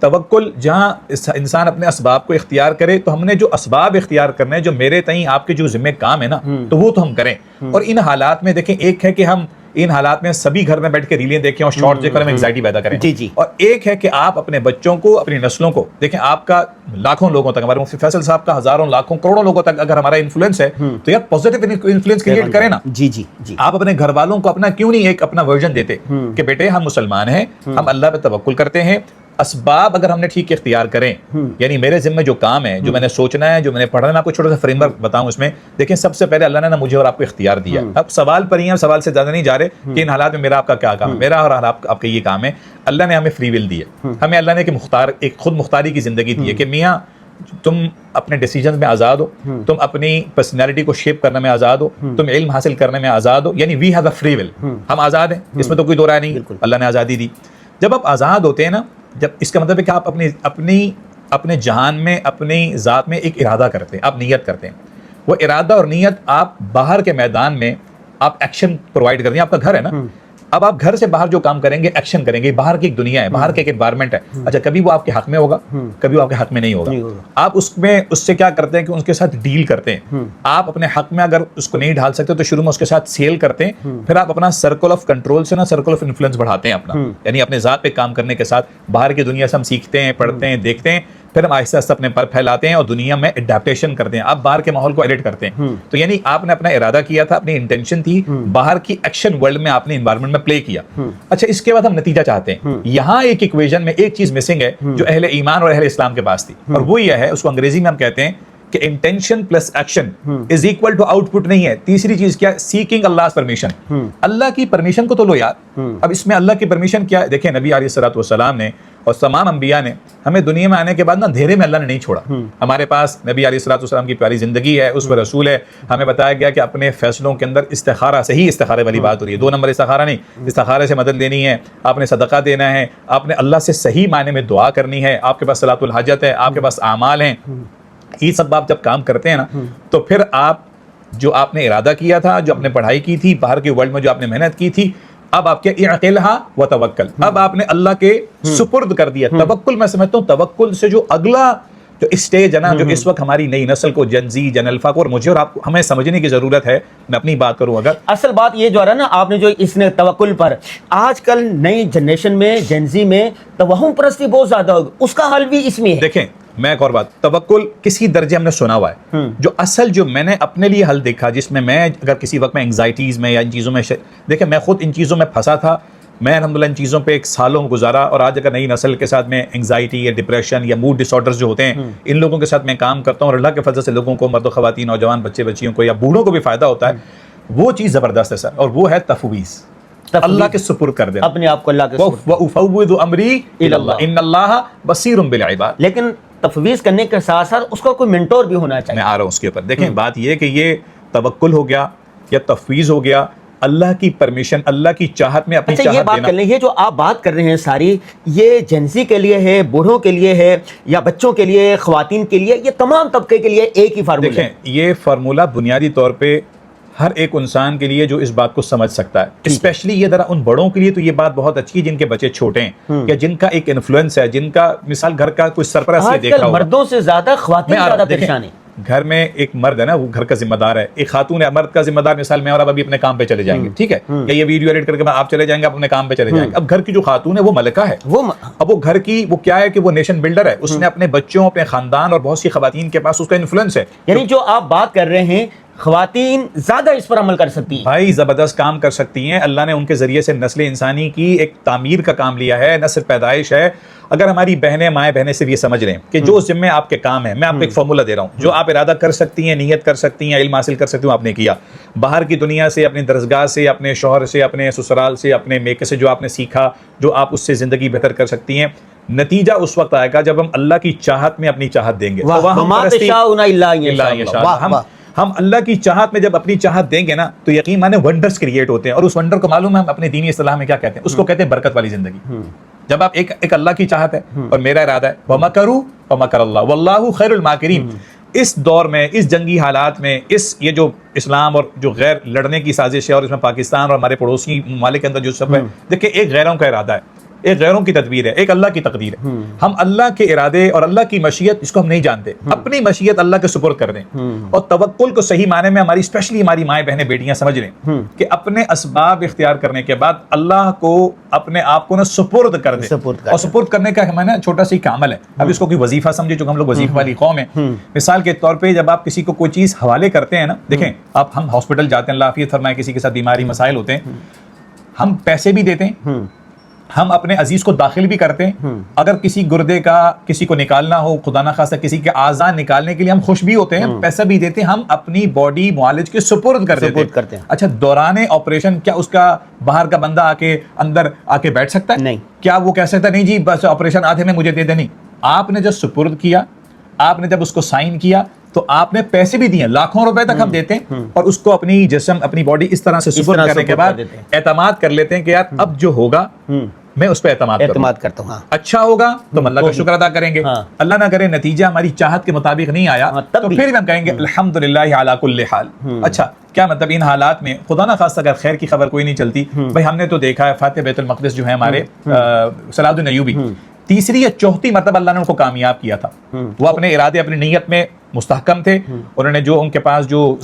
B: توکل جہاں انسان اپنے اسباب کو اختیار کرے, تو ہم نے جو اسباب اختیار کرنے ہیں, جو میرے تئیں آپ کے جو ذمہ کام ہے نا, تو وہ تو ہم کریں. اور ان حالات میں دیکھیں, ایک ہے کہ ہم ان حالات میں سبھی گھر میں بیٹھ کے ریلیں دیکھیں اور شارٹ دیکھ کر ہم انگزائٹی پیدا کریں, اور ایک ہے کہ آپ اپنے بچوں کو, اپنی نسلوں کو, دیکھیں آپ کا لاکھوں لوگوں تک, ہمارے مفتی فیصل صاحب کا ہزاروں لاکھوں کروڑوں لوگوں تک اگر ہمارا انفلوئنس ہے, تو یہ پازیٹیو انفلوئنس کریٹ کریں نا. آپ اپنے گھر والوں کو اپنا کیوں نہیں ایک اپنا ورژن دیتے کہ بیٹے ہم مسلمان ہیں, ہم اللہ پہ توکل کرتے ہیں, اسباب اگر ہم نے ٹھیک اختیار کریں, یعنی میرے ذمہ جو کام ہے, جو میں نے سوچنا ہے, جو میں نے پڑھنا ہے, میں آپ کو چھوٹا سا فریم ورک بتاؤں اس میں. دیکھیں سب سے پہلے اللہ نے نا مجھے اور آپ کو اختیار دیا. اب سوال پر ہی ہیں, سوال سے زیادہ نہیں جا رہے کہ ان حالات میں میرا آپ کا کیا کام ہے. میرا اور آپ کا یہ کام ہے, اللہ نے ہمیں فری ول دی ہے, ہمیں اللہ نے ایک خود مختاری کی زندگی دی ہے کہ میاں تم اپنے ڈیسیجنز میں آزاد ہو, تم اپنی پرسنالٹی کو شیپ کرنے میں آزاد ہو, تم علم حاصل کرنے میں آزاد ہو, یعنی we have a free will, ہم آزاد ہیں, اس میں تو کوئی دو رائے نہیں, اللہ نے آزادی دی. جب آپ آزاد ہوتے ہیں نا, جب اس کا مطلب ہے کہ آپ اپنے جہان میں, اپنی ذات میں ایک ارادہ کرتے ہیں, آپ نیت کرتے ہیں. وہ ارادہ اور نیت آپ باہر کے میدان میں آپ ایکشن پرووائڈ کرتے ہیں. آپ کا گھر ہے نا, اب آپ گھر سے باہر جو کام کریں گے, ایکشن کریں گے, باہر کی ایک دنیا ہے, باہر کا ایک انوائرمنٹ ہے. اچھا کبھی وہ آپ کے حق میں ہوگا, کبھی وہ آپ کے حق میں نہیں ہوگا. آپ اس سے کیا کرتے ہیں کہ ان کے ساتھ ڈیل کرتے ہیں. آپ اپنے حق میں اگر اس کو نہیں ڈھال سکتے تو شروع میں اس کے ساتھ سیل کرتے ہیں, پھر آپ اپنا سرکل آف کنٹرول سے نا سرکل آف انفلوئنس بڑھاتے ہیں اپنا, یعنی اپنے ذات پہ کام کرنے کے ساتھ باہر کی دنیا سے ہم سیکھتے ہیں, پڑھتے ہیں, دیکھتے ہیں, پھر ہم آہستہ آہستہ اپنے پر پھیلاتے ہیں اور دنیا میں اڈیپٹیشن کرتے ہیں. آپ باہر کے ماحول کو ایڈٹ کرتے ہیں. تو یعنی آپ نے اپنا ارادہ کیا تھا, اپنی انٹینشن تھی, باہر کی ایکشن ورلڈ میں آپ نے انوائرمنٹ میں پلے کیا. اچھا اس کے بعد ہم نتیجہ چاہتے ہیں. یہاں ایک ایکویژن میں ایک چیز مسنگ ہے جو اہل ایمان اور اہل اسلام کے پاس تھی, اور وہ یہ ہے, اس کو انگریزی میں ہم کہتے ہیں کہ intention plus action is equal to output نہیں ہے. تیسری چیز کیا, سیکنگ اللہ پرمیشن, اللہ کی پرمیشن کو تو لو یار. اب اس میں اللہ کی پرمیشن کیا ہے, دیکھیں نبی علیہ الصلوۃ والسلام نے اور تمام انبیاء نے ہمیں دنیا میں آنے کے بعد نا اندھیرے میں اللہ نے نہیں چھوڑا. ہمارے پاس نبی علیہ الصلوۃ والسلام کی پیاری زندگی ہے, اس پر رسول ہے, ہمیں بتایا گیا کہ اپنے فیصلوں کے اندر استخارہ, صحیح استخارے والی بات ہو رہی ہے, 2 نمبر استخارہ نہیں, استخارے سے مدد لینی ہے, آپ نے صدقہ دینا ہے, آپ نے اللہ سے صحیح معنی میں دعا کرنی ہے, آپ کے پاس صلاۃ الحاجت ہے, آپ کے پاس اعمال ہیں. یہ سب آپ جب کام کرتے ہیں نا, تو پھر آپ جو آپ نے ارادہ کیا تھا, جو آپ نے پڑھائی کی تھی, باہر کے ورلڈ میں جو آپ نے محنت کی تھی, اب آپ کے اعقلھا و توکل, اب آپ نے اللہ کے سپرد کر دیا. توکل میں سمجھتا ہوں توکل سے جو اگلا جو اسٹیج ہے نا, جو اس وقت ہماری نئی نسل کو, جن زی, جن الفا کو اور مجھے اور آپ کو ہمیں سمجھنے کی ضرورت ہے. میں اپنی بات کروں, اگر
A: اصل بات یہ جو ہے نا, آپ نے جو اس نے توکل پر, آج کل نئی جنریشن میں, جن زی میں توہم پرستی بہت زیادہ ہوگی, اس کا حل بھی اس میں ہے.
B: دیکھیں میں ایک اور بات, توکل کسی درجے ہم نے سنا ہوا ہے, جو اصل جو میں نے اپنے لیے حل دیکھا, جس میں اگر کسی وقت میں انگزائٹیز میں یا ان چیزوں میں, دیکھیں میں خود ان چیزوں میں پھنسا تھا میں الحمدللہ ان چیزوں پہ ایک سالوں گزارا، اور آج اگر نئی نسل کے ساتھ میں انگزائٹی یا ڈپریشن یا موڈ ڈس آرڈرز جو ہوتے ہیں ان لوگوں کے ساتھ میں کام کرتا ہوں، اور اللہ کے فضل سے لوگوں کو، مرد و خواتین، نوجوان بچے بچیوں کو یا بوڑھوں کو بھی فائدہ ہوتا ہے، وہ چیز زبردست ہے سر، اور وہ ہے تفویض، اللہ کے سپرد کر دینا،
A: اپنے آپ کو اللہ کے سپرد۔
B: وَأُفَوِّضُ أَمْرِي إِلَى اللَّهِ إِنَّ اللَّهَ بَصِيرٌ بِالْعِبَادِ۔
A: لیکن تفویض کرنے کے ساتھ ساتھ اس کا کوئی منٹور بھی ہونا چاہیے۔
B: میں آ رہا ہوں اس کے اوپر، دیکھیں بات یہ ہے کہ یہ توکل ہو گیا یا تفویض ہو گیا، اللہ کی پرمیشن، اللہ کی چاہت میں اپنی
A: اچھا
B: چاہت
A: یہ بات
B: دینا۔
A: کر لیں، یہ جو آپ بات کر رہے ہیں ساری، یہ جنسی کے لیے ہے، بوڑھوں کے لیے ہے، یا بچوں کے لیے، خواتین کے لیے، یہ تمام طبقے کے لیے ایک ہی فارمولہ ہے؟
B: دیکھیں یہ فارمولہ بنیادی طور پہ ہر ایک انسان کے لیے جو اس بات کو سمجھ سکتا ہے، اسپیشلی یہ ذرا ان بڑوں کے لیے تو یہ بات بہت اچھی ہے جن کے بچے چھوٹے ہیں یا جن کا ایک انفلوئنس ہے، جن کا مثال گھر کا کوئی سرپرست یہ
A: آج
B: دیکھ رہا
A: کل
B: ہوگا،
A: مردوں سے زیادہ خواتین زیادہ پریشان ہیں۔
B: گھر میں ایک مرد ہے نا، وہ گھر کا ذمہ دار ہے، ایک خاتون ہے، مرد کا ذمہ دار، مثال میں اور اب ابھی اپنے کام پہ چلے جائیں گے، ٹھیک ہے، یا یہ ویڈیو ایڈٹ کر کے آپ چلے جائیں گے، آپ اپنے کام پہ چلے جائیں گے۔ اب گھر کی جو خاتون ہے وہ ملکہ ہے، اب وہ گھر کی وہ کیا ہے کہ وہ نیشن بلڈر ہے، اس نے اپنے بچوں، اپنے خاندان اور بہت سی خواتین کے پاس اس کا انفلوئنس ہے۔
A: یعنی جو آپ بات کر رہے ہیں، خواتین زیادہ اس پر عمل کر سکتی ہیں،
B: بھائی زبردست کام کر سکتی ہیں، اللہ نے ان کے ذریعے سے نسل انسانی کی ایک تعمیر کا کام لیا ہے، نہ صرف پیدائش ہے۔ اگر ہماری بہنیں، مائیں بہنیں صرف یہ سمجھ لیں کہ جو ذمے آپ کے کام ہیں، میں آپ کو ایک فارمولہ دے رہا ہوں، جو آپ ارادہ کر سکتی ہیں، نیت کر سکتی ہیں، علم حاصل کر سکتی ہیں، آپ نے کیا، باہر کی دنیا سے، اپنی درسگاہ سے، اپنے شوہر سے، اپنے سسرال سے، اپنے میکے سے جو آپ نے سیکھا، جو آپ اس سے زندگی بہتر کر سکتی ہیں، نتیجہ اس وقت آئے گا جب ہم اللہ کی چاہت میں اپنی چاہت دیں گے۔ ہم اللہ کی چاہت میں جب اپنی چاہت دیں گے نا تو یقین مانے ونڈرز کریٹ ہوتے ہیں، اور اس ونڈر کو معلوم ہے ہم اپنے دینی اصطلاح میں کیا کہتے ہیں، اس کو کہتے ہیں برکت والی زندگی۔ جب آپ ایک اللہ کی چاہت ہے اور میرا ارادہ ہے، وَمَكَرُوا وَمَكَرَ اللَّهُ وَاللَّهُ خَيْرُ الْمَاكِرِينَ، اس دور میں، اس جنگی حالات میں، یہ جو اسلام اور جو غیر لڑنے کی سازش ہے، اور اس میں پاکستان اور ہمارے پڑوسی ممالک کے اندر جو سب ہے، دیکھیں ایک غیروں کا ارادہ ہے، ایک غیروں کی تدبیر ہے، ایک اللہ کی تقدیر ہے۔ ہم اللہ کے ارادے اور اللہ کی مشیت اس کو ہم نہیں جانتے، اپنی مشیت اللہ کے سپرد کر دیں، اور توکل کو صحیح معنی میں ہماری اسپیشلی ہماری مائیں بہنیں بیٹیاں سمجھ لیں کہ اپنے اسباب اختیار کرنے کے بعد اللہ کو اپنے آپ کو نا سپرد کر دیں، اور سپرد کرنے کا ہمیں نا چھوٹا سا ایک عمل ہے، اب اس کو کوئی وظیفہ سمجھے، چونکہ ہم لوگ وظیفہ والی قوم ہیں۔ مثال کے طور پہ جب آپ کسی کو کوئی چیز حوالے کرتے ہیں نا، دیکھیں آپ ہم ہاسپٹل جاتے ہیں، اللہ عافیت فرمائے، کسی کے ساتھ بیماری مسائل ہوتے ہیں، ہم پیسے بھی دیتے ہیں، ہم اپنے عزیز کو داخل بھی کرتے ہیں، اگر کسی گردے کا کسی کو نکالنا ہو، خدا نہ خواستہ کسی کے اعضاء نکالنے کے لیے ہم خوش بھی ہوتے ہیں، پیسہ بھی دیتے ہیں، ہم اپنی باڈی معالج کے سپرد کر دیتے ہیں۔ اچھا دوران آپریشن کیا اس کا باہر کا بندہ آ کے اندر آ کے بیٹھ سکتا ہے؟ نہیں۔ کیا وہ کہہ سکتا ہے نہیں جی بس آپریشن آدھے میں مجھے دے دے؟ نہیں، آپ نے جب سپرد کیا، آپ نے جب اس کو سائن کیا تو آپ نے پیسے بھی دیے، لاکھوں روپے تک ہم دیتے ہیں، اور اس کو اپنی جسم، اپنی باڈی اس طرح سے سپرد کرنے کے بعد اعتماد کر لیتے ہیں کہ یار اب جو ہوگا میں اس پہ اعتماد کرتا ہوں، اچھا ہوگا تو اللہ کا شکر ادا کریں گے، اللہ نہ کرے نتیجہ ہماری چاہت کے مطابق نہیں آیا تو پھر بھی ہم کہیں گے الحمدللہ علی کل حال۔ اچھا کیا مطلب ان حالات میں خدا نہ خواستہ اگر خیر کی خبر کوئی نہیں چلتی، بھائی ہم نے تو دیکھا ہے فاتح بیت المقدس جو ہے ہمارے صلاح الدین ایوبی، تیسری یا چوتھی مرتبہ اللہ نے ان کو کامیاب کیا تھا، وہ اپنے ارادے، اپنی نیت میں مستحکم تھے، انہوں نے جو ان کے پاس جو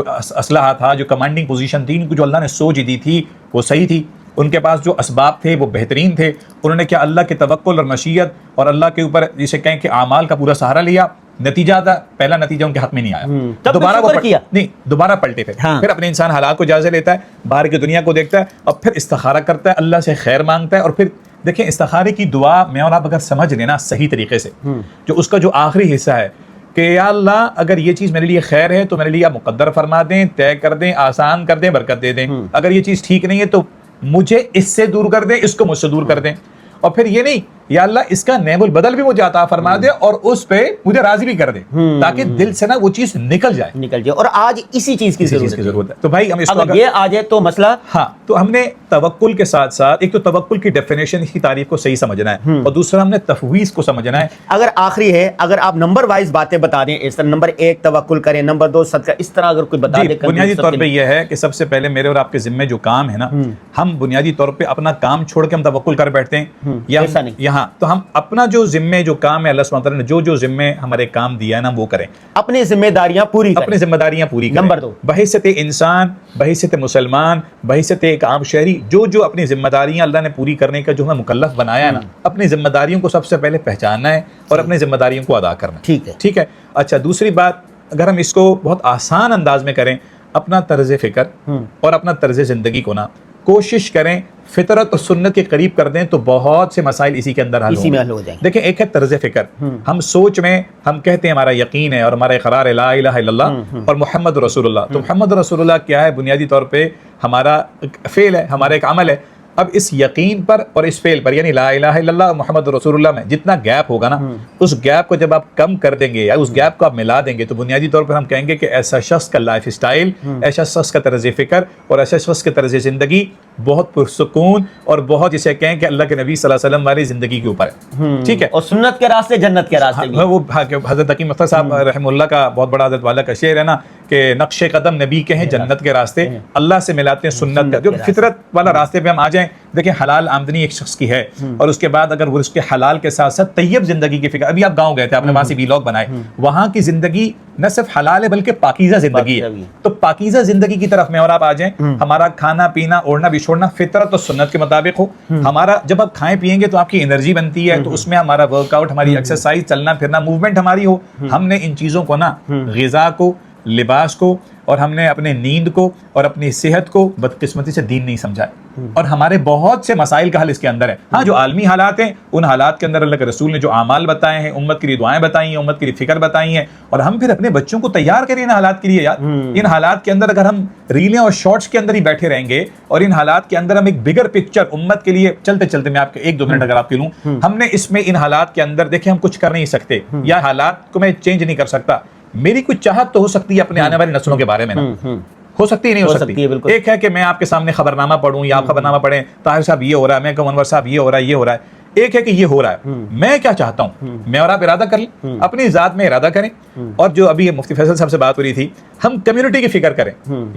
B: اسلحہ تھا، جو کمانڈنگ پوزیشن تھی، ان کو جو اللہ نے سوچ دی تھی وہ صحیح تھی، ان کے پاس جو اسباب تھے وہ بہترین تھے، انہوں نے کیا اللہ کے توکل اور مشیت اور اللہ کے اوپر جسے کہیں کہ اعمال کا پورا سہارا لیا، نتیجہ تھا پہلا نتیجہ ان کے حق میں نہیں آیا، دوبارہ وہ نہیں دوبارہ پلٹے پھر اپنے انسان حالات کو جائزے لیتا ہے، باہر کی دنیا کو دیکھتا ہے اور پھر استخارہ کرتا ہے، اللہ سے خیر مانگتا ہے، اور پھر دیکھیں استخارے کی دعا میں اور آپ اگر سمجھ لینا صحیح طریقے سے، جو اس کا جو آخری حصہ ہے کہ یا اللہ اگر یہ چیز میرے لیے خیر ہے تو میرے لیے مقدر فرما دیں، طے کر دیں، آسان کر دیں، برکت دے دیں، اگر یہ چیز ٹھیک نہیں ہے تو مجھے اس سے دور کر دیں، اس کو مجھ سے دور کر دیں، اور پھر یہ نہیں یا اللہ اس کا نعم البدل بھی مجھے عطا فرما دے اور اس پہ مجھے راضی بھی کر دے، تاکہ دل سے نا وہ چیز نکل جائے،
A: اور آج اسی چیز کی ضرورت ہے۔
B: تو بھائی ہم اس کو
A: اگر یہ آ جائے تو مسئلہ،
B: ہاں تو ہم نے توکل کے ساتھ ساتھ ایک تو توکل کی ڈیفینیشن، اس کی تعریف کو صحیح سمجھنا ہے، اور دوسرا ہم نے تفویض کو سمجھنا ہے۔
A: اگر آخری ہے، اگر آپ نمبر وائز باتیں بتا دیں، اس طرح نمبر 1 توکل کریں، نمبر 2 صدقہ، اس طرح اگر کوئی بتا دے۔
B: بنیادی طور پہ یہ ہے کہ سب سے پہلے میرے اور آپ کے ذمے جو کام ہے نا، ہم بنیادی طور پہ اپنا کام چھوڑ کے ہم توکل کر بیٹھتے ہیں، یہاں تو ہم اپنا جو ذمے جو کام ہے اللہ سبحانہ وتعالی نے جو ذمے ہمارے کام دیا ہے نا وہ کریں،
A: اپنی ذمہ داریاں پوری کریں،
B: اپنی ذمہ داریاں پوری کریں۔
A: نمبر 2
B: بحیثیت انسان، بحیثیت مسلمان، بحیثیت ایک عام شہری، جو اپنی ذمہ داریاں اللہ نے پوری کرنے کا جو ہمیں مکلف بنایا ہے نا، اپنی ذمہ داریوں کو سب سے پہلے پہچاننا ہے اور اپنی ذمہ داریوں کو ادا کرنا ہے۔ ٹھیک ہے۔ اچھا دوسری بات، اگر ہم اس کو بہت آسان انداز میں کریں، اپنا طرز فکر اور اپنا طرز زندگی کو نا کوشش کریں فطرت اور سنت کے قریب کر دیں تو بہت سے مسائل اسی کے اندر حل
A: اسی میں حل ہو جائیں گے۔
B: دیکھیں ایک ہے طرز فکر، ہم سوچ میں ہم کہتے ہیں ہمارا یقین ہے اور ہمارا اقرار ہے لا الہ الا اللہ اور محمد رسول اللہ، تو محمد رسول اللہ کیا ہے؟ بنیادی طور پہ ہمارا فعل ہے، ہمارا ایک عمل ہے۔ اب اس یقین پر اور اس فعل پر یعنی لا الہ الا اللہ اور محمد رسول اللہ میں جتنا گیپ ہوگا نا، اس گیپ کو جب آپ کم کر دیں گے یا اس گیپ کو آپ ملا دیں گے تو بنیادی طور پر ہم کہیں گے کہ ایسا شخص کا لائف سٹائل، ایسا شخص کا طرز فکر اور ایسا شخص کا طرز زندگی بہت پرسکون اور بہت جسے کہیں کہ اللہ کے نبی صلی اللہ علیہ وسلم والی زندگی کے اوپر ہے، ٹھیک ہے،
A: اور سنت کے راستے جنت کے راستے بھی۔
B: وہ حضرت حکیم اختر صاحب رحمہ اللہ کا بہت بڑا حضرت والا کا شعر ہے نا کہ نقش قدم نبی کے ہیں جنت کے راستے، اللہ سے ملاتے ہیں سنت کا، جو فطرت والا راستے پہ ہم آ جائیں۔ دیکھیں حلال آمدنی ایک شخص کی ہے اور اس کے بعد اگر وہ اس کے حلال کے ساتھ ساتھ طیب زندگی کی فکر، ابھی آپ گاؤں گئے تھے، آپ نے وہاں سے ویلاگ بنائے، وہاں کی زندگی نہ صرف حلال ہے بلکہ پاکیزہ زندگی ہے، تو پاکیزہ زندگی کی طرف میں اور آپ آ جائیں، ہمارا کھانا پینا اوڑھنا بچھوڑنا فطرت اور سنت کے مطابق ہو، ہمارا جب آپ کھائیں پیئیں گے تو آپ کی انرجی بنتی ہے، تو اس میں ہمارا ورک آؤٹ، ہماری ایکسرسائز، چلنا پھرنا، موومنٹ ہماری ہو، ہم نے ان چیزوں کو نا غذا کو، لباس کو اور ہم نے اپنے نیند کو اور اپنی صحت کو بدقسمتی سے دین نہیں سمجھا ہے، اور ہمارے بہت سے مسائل کا حل اس کے اندر ہے۔ ہاں جو عالمی حالات ہیں ان حالات کے اندر اللہ کے رسول نے جو اعمال بتائے ہیں، امت کے لیے دعائیں بتائی ہیں، امت کے لیے فکر بتائی ہیں، اور ہم پھر اپنے بچوں کو تیار کریں ان حالات کے لیے یار۔ ان حالات کے اندر اگر ہم ریلیں اور شارٹس کے اندر ہی بیٹھے رہیں گے اور ان حالات کے اندر ہم ایک بگر پکچر امت کے لیے چلتے چلتے، میں آپ کے 1-2 منٹ اگر آپ کے لوں، ہم نے اس میں ان حالات کے اندر دیکھیں ہم کچھ کر نہیں سکتے یا حالات کو میں چینج نہیں کر سکتا، میری کچھ چاہت تو ہو سکتی ہے اپنے آنے والی نسلوں کے بارے میں نا، ہو سکتی ہے نہیں ہو سکتی ہے، ایک ہے کہ میں آپ کے سامنے خبرنامہ پڑھوں یا آپ خبرنامہ پڑھیں طاہر صاحب یہ ہو رہا ہے، میں کہوں انور صاحب یہ ہو رہا ہے، یہ ہو رہا ہے، ایک ہے کہ یہ ہو رہا ہے، میں کیا چاہتا ہوں، میں اور آپ ارادہ کر لیں، اپنی ذات میں ارادہ کریں، اور جو ابھی مفتی فیصل صاحب سے بات ہو رہی تھی، ہم کمیونٹی کی فکر کریں،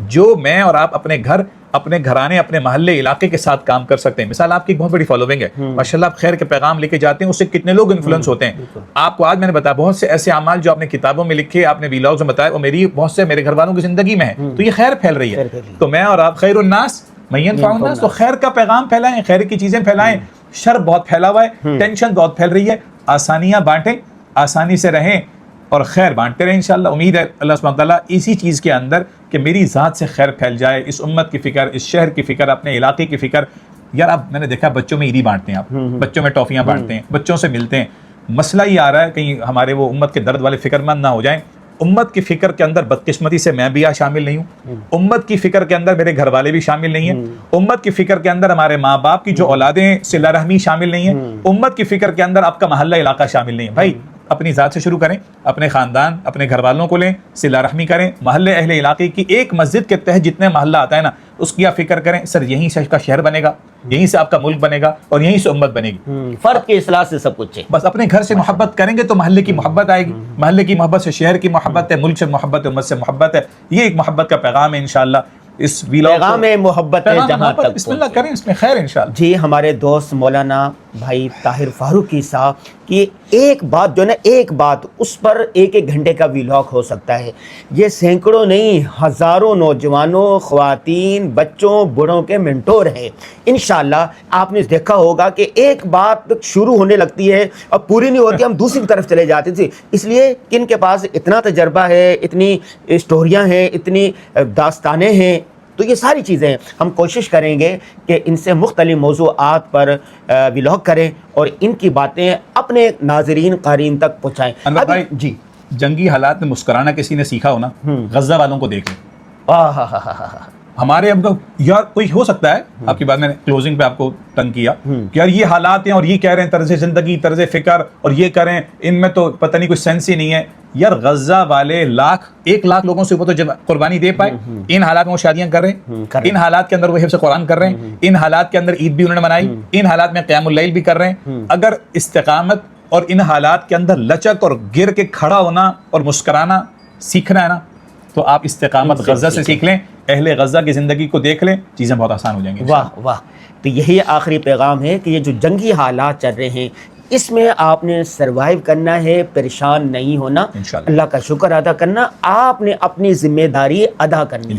B: جو میں اور آپ اپنے گھر، اپنے گھرانے، اپنے محلے علاقے کے ساتھ کام کر سکتے ہیں۔ مثال آپ کی ایک بہت بڑی فالوونگ ہے ماشاءاللہ، آپ خیر کے پیغام لے کے جاتے ہیں، اس سے کتنے لوگ انفلوئنس ہوتے ہیں۔ آپ کو آج میں نے بتایا بہت سے ایسے اعمال جو آپ نے کتابوں میں لکھے، آپ نے ویلاگز میں بتایا، وہ میری بہت سے میرے گھر والوں کی زندگی میں ہے، تو یہ خیر پھیل رہی ہے۔ تو میں اور آپ خیر الناس من ينفع الناس، تو خیر کا پیغام پھیلائیں، خیر کی چیزیں پھیلائیں۔ شر بہت پھیلا ہوا ہے، ٹینشن بہت پھیل رہی ہے، آسانیاں بانٹیں، آسانی سے رہیں اور خیر بانٹتے رہیں انشاءاللہ۔ امید ہے اللہ سبحانہ تعالیٰ اسی چیز کے اندر کہ میری ذات سے خیر پھیل جائے، اس امت کی فکر، اس شہر کی فکر، اپنے علاقے کی فکر۔ یار اب میں نے دیکھا بچوں میں عیدی بانٹتے ہیں، آپ بچوں میں ٹافیاں بانٹتے ہیں، بچوں سے ملتے ہیں، مسئلہ یہ آ رہا ہے کہیں ہمارے وہ امت کے درد والے فکر مند نہ ہو جائیں۔ امت کی فکر کے اندر بدقسمتی سے میں بھی شامل نہیں ہوں، امت کی فکر کے اندر میرے گھر والے بھی شامل نہیں ہیں، امت کی فکر کے اندر ہمارے ماں باپ کی جو اولادیں ہیں صلہ رحمی شامل نہیں ہیں، امت کی فکر کے اندر آپ کا محلہ علاقہ شامل نہیں ہے۔ بھائی اپنی ذات سے شروع کریں، اپنے خاندان، اپنے گھر والوں کو لیں، صلہ رحمی کریں، محلے اہل علاقے کی ایک مسجد کے تحت جتنے محلہ آتا ہے نا اس کی آپ فکر کریں، سر یہیں سے کا شہر بنے گا، یہیں سے آپ کا ملک بنے گا اور یہیں سے امت بنے گی۔
A: فرد کی اصلاح سے سب کچھ ہے،
B: بس اپنے گھر سے محبت کریں گے تو محلے کی محبت آئے گی، محلے کی محبت سے شہر کی محبت ہے، ملک سے محبت ہے، امت سے محبت ہے۔ یہ ایک محبت کا پیغام ہے انشاءاللہ۔ اس ویلاگ
A: پیغام محبت ہے جہاں تک
B: بسم اللہ کریں، اس میں خیر انشاءاللہ۔
A: جی ہمارے دوست مولانا بھائی طاہر فاروقی صاحب کی ایک بات جو نا، ایک بات اس پر 1-1 گھنٹے کا ویلاگ ہو سکتا ہے۔ یہ سینکڑوں نہیں ہزاروں نوجوانوں، خواتین، بچوں، بڑوں کے منٹور ہیں۔ انشاءاللہ آپ نے دیکھا ہوگا کہ ایک بات شروع ہونے لگتی ہے اور پوری نہیں ہوتی، ہم دوسری طرف چلے جاتے تھے، اس لیے کہ ان کے پاس اتنا تجربہ ہے، اتنی اسٹوریاں ہیں، اتنی داستانیں ہیں، تو یہ ساری چیزیں ہم کوشش کریں گے کہ ان سے مختلف موضوعات پر ویلاگ کریں اور ان کی باتیں اپنے ناظرین قارئین تک پہنچائیں۔
B: انور بھائی جی، جنگی حالات میں مسکرانا کسی نے سیکھا ہو نا، غزہ والوں کو دیکھ لیں۔ ہمارے اب یار کوئی ہو سکتا ہے، آپ کی بات میں نے کلوزنگ پہ آپ کو تنگ کیا کہ یار یہ حالات ہیں اور یہ کہہ رہے ہیں طرز زندگی، طرز فکر اور یہ کریں، ان میں تو پتہ نہیں کوئی سینس ہی نہیں ہے۔ یار غزہ والے 1 لاکھ لوگوں سے اوپر تو جب قربانی دے پائے، ان حالات میں وہ شادیاں کر رہے ہیں، ان حالات کے اندر وہ حفظ قرآن کر رہے ہیں، ان حالات کے اندر عید بھی انہوں نے منائی، ان حالات میں قیام اللیل بھی کر رہے ہیں۔ اگر استقامت اور ان حالات کے اندر لچک اور گر کے کھڑا ہونا اور مسکرانا سیکھنا ہے نا، تو آپ استقامت غزہ سے سیکھ لیں، اہل غزہ کی زندگی کو دیکھ لیں، چیزیں بہت آسان ہو جائیں گی۔
A: واہ واہ، تو یہی آخری پیغام ہے کہ یہ جو جنگی حالات چل رہے ہیں اس میں آپ نے سروائیو کرنا ہے، پریشان نہیں ہونا،
B: انشاءاللہ
A: اللہ کا شکر ادا کرنا، آپ نے اپنی ذمہ داری ادا کرنی ہے۔